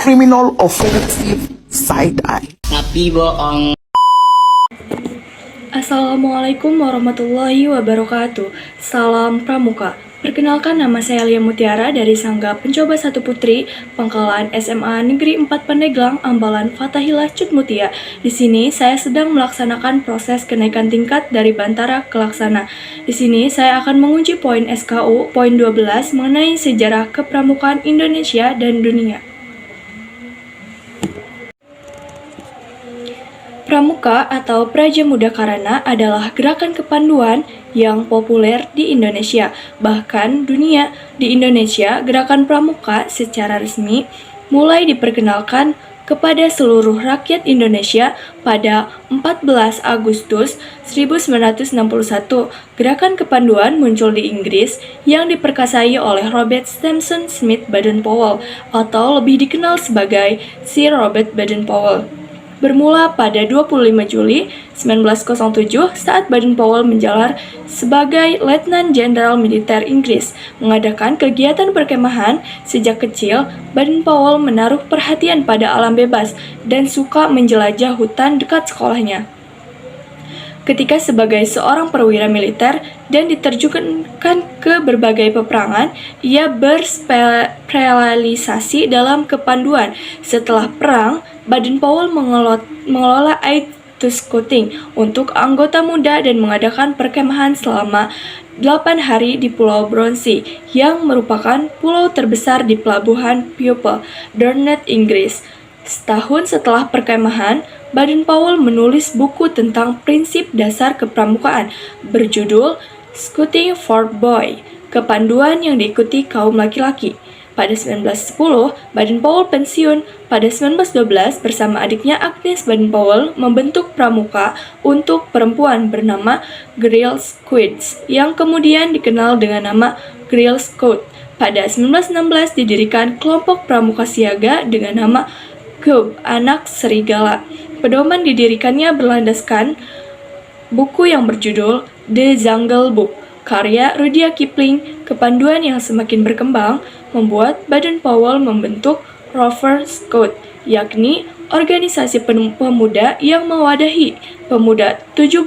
criminal offensive side eye. Tapi bohong. Assalamualaikum warahmatullahi wabarakatuh. Salam Pramuka. Perkenalkan, nama saya Lia Mutiara dari Sangga Pencoba 1 Putri, Pangkalan SMA Negeri 4 Pandeglang, Ambalan Fathahilah Cutmutia. Di sini saya sedang melaksanakan proses kenaikan tingkat dari Bantara ke Laksana. Di sini saya akan menguji poin SKU poin 12 mengenai sejarah kepramukaan Indonesia dan dunia. Pramuka atau Praja Muda Karana adalah gerakan kepanduan yang populer di Indonesia, bahkan dunia. Di Indonesia, gerakan pramuka secara resmi mulai diperkenalkan kepada seluruh rakyat Indonesia pada 14 Agustus 1961. Gerakan kepanduan muncul di Inggris yang diperkasai oleh Robert Sampson Smith Baden-Powell atau lebih dikenal sebagai Sir Robert Baden-Powell. Bermula pada 25 Juli 1907 saat Baden-Powell menjalar sebagai Letnan Jenderal Militer Inggris mengadakan kegiatan perkemahan. Sejak kecil, Baden-Powell menaruh perhatian pada alam bebas dan suka menjelajah hutan dekat sekolahnya. Ketika sebagai seorang perwira militer dan diterjunkan ke berbagai peperangan, ia berspesialisasi dalam kepanduan. Setelah perang, Baden-Powell mengelola aid to scouting untuk anggota muda dan mengadakan perkemahan selama 8 hari di Pulau Bronsey, yang merupakan pulau terbesar di pelabuhan Pupil, Dorset, Inggris. Setahun setelah perkemahan, Baden-Powell menulis buku tentang prinsip dasar kepramukaan berjudul Scouting for Boy, kepanduan yang diikuti kaum laki-laki. Pada 1910, Baden-Powell pensiun. Pada 1912, bersama adiknya Agnes Baden-Powell membentuk pramuka untuk perempuan bernama Girl Scouts, yang kemudian dikenal dengan nama Girl Scout. Pada 1916 didirikan kelompok pramuka siaga dengan nama Cub, Anak Serigala. Pedoman didirikannya berlandaskan buku yang berjudul The Jungle Book, karya Rudyard Kipling. Kepanduan yang semakin berkembang membuat Baden-Powell membentuk Rover Scout, yakni organisasi pemuda yang mewadahi pemuda 17.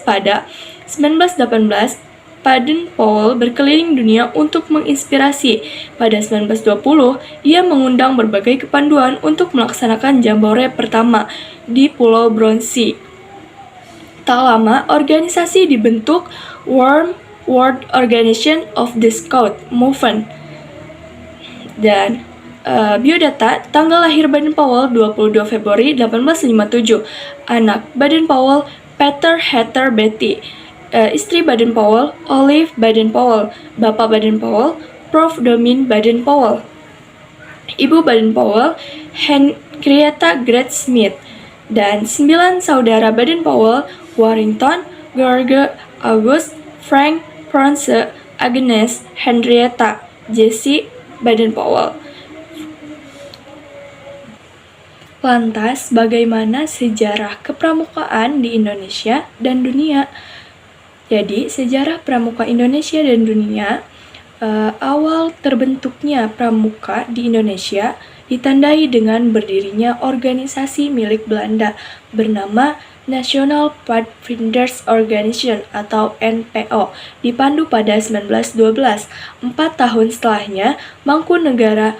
Pada 1918, Baden-Powell berkeliling dunia untuk menginspirasi. Pada 1920, ia mengundang berbagai kepanduan untuk melaksanakan jambore pertama di Pulau Bronsey. Tak lama, organisasi dibentuk World Organization of the Scout Movement. Dan biodata, tanggal lahir Baden-Powell 22 Februari 1857. Anak Baden-Powell, Peter Heather Betty. Istri Baden-Powell, Olive Baden-Powell. Bapak Baden-Powell, Prof. Domin Baden-Powell. Ibu Baden-Powell, Henrietta Grace Smith. Dan 9 saudara Baden-Powell, Warrington, George, August, Frank, Frances, Agnes, Henrietta, Jessie Baden-Powell. Lantas, bagaimana sejarah kepramukaan di Indonesia dan dunia? Jadi, sejarah pramuka Indonesia dan dunia, awal terbentuknya pramuka di Indonesia ditandai dengan berdirinya organisasi milik Belanda bernama National Pathfinders Organization atau NPO, dipandu pada 1912. 4 tahun setelahnya, Mangkunegara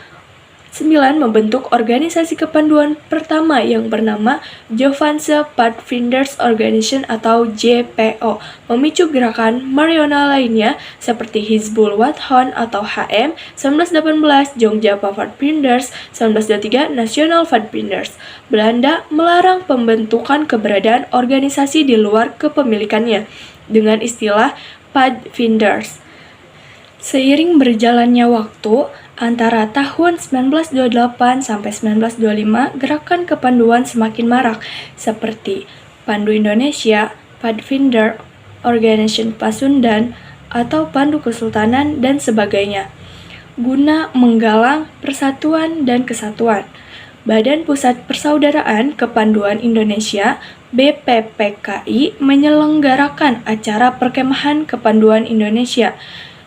9 membentuk organisasi kepanduan pertama yang bernama Jovanse Pathfinders Organization atau JPO, memicu gerakan Mariana lainnya seperti Hizbul Wathon atau HM, 1918 Jogja Pathfinders, 1923 National Pathfinders. Belanda melarang pembentukan keberadaan organisasi di luar kepemilikannya dengan istilah Pathfinders. Seiring berjalannya waktu, antara tahun 1928 sampai 1925, gerakan kepanduan semakin marak seperti Pandu Indonesia, Pathfinder, Organization Pasundan, atau Pandu Kesultanan, dan sebagainya, guna menggalang persatuan dan kesatuan. Badan Pusat Persaudaraan Kepanduan Indonesia (BPPKI) menyelenggarakan acara perkemahan kepanduan Indonesia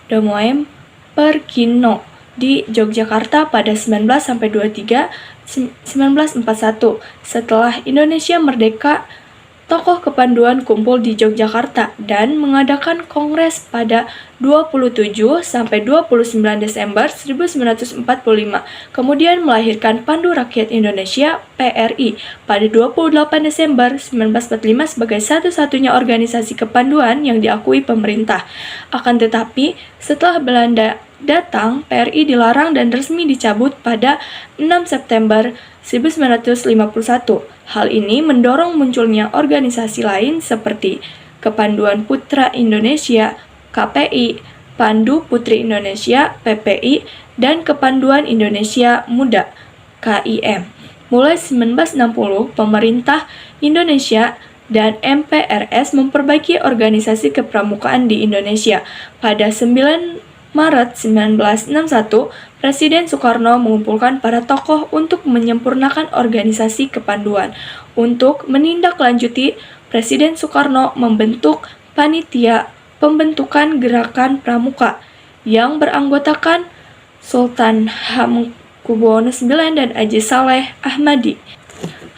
Domoem Perkino di Yogyakarta pada 19-23 1941. Setelah Indonesia merdeka, tokoh kepanduan kumpul di Yogyakarta dan mengadakan kongres pada 27 sampai 29 Desember 1945. Kemudian melahirkan Pandu Rakyat Indonesia (PRI) pada 28 Desember 1945 sebagai satu-satunya organisasi kepanduan yang diakui pemerintah. Akan tetapi, setelah Belanda datang, PRI dilarang dan resmi dicabut pada 6 September 1951. Hal ini mendorong munculnya organisasi lain seperti Kepanduan Putra Indonesia (KPI), Pandu Putri Indonesia (PPI), dan Kepanduan Indonesia Muda (KIM). Mulai 1960, pemerintah Indonesia dan MPRS memperbaiki organisasi kepramukaan di Indonesia. Pada 9 Maret 1961, Presiden Soekarno mengumpulkan para tokoh untuk menyempurnakan organisasi kepanduan. Untuk menindaklanjuti, Presiden Soekarno membentuk panitia pembentukan Gerakan Pramuka yang beranggotakan Sultan Hamengkubuwono IX dan Haji Saleh Ahmadi.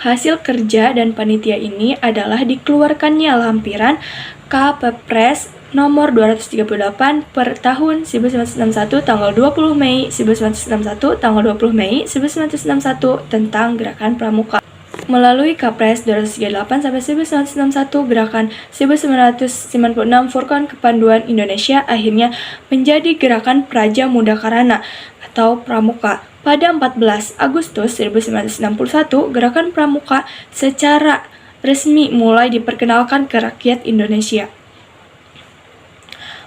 Hasil kerja dan panitia ini adalah dikeluarkannya lampiran Kppres nomor 238 per tahun 1961 tanggal 20 Mei 1961 tanggal 20 Mei 1961 tentang Gerakan Pramuka. Melalui Kppres 238 sampai 1961, Gerakan 1996 Furqan Kepanduan Indonesia akhirnya menjadi Gerakan Praja Muda Karana atau Pramuka. Pada 14 Agustus 1961, Gerakan Pramuka secara resmi mulai diperkenalkan ke rakyat Indonesia.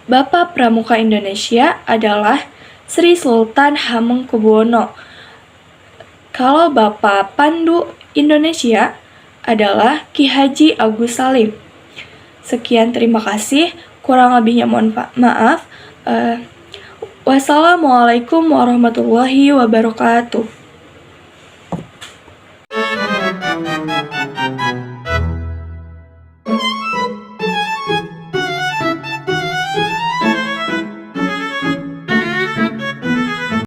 Bapak Pramuka Indonesia adalah Sri Sultan Hamengkubuwono. Kalau Bapak Pandu Indonesia adalah Ki Haji Agus Salim. Sekian, terima kasih. Kurang lebihnya mohon maaf. Wassalamualaikum warahmatullahi wabarakatuh.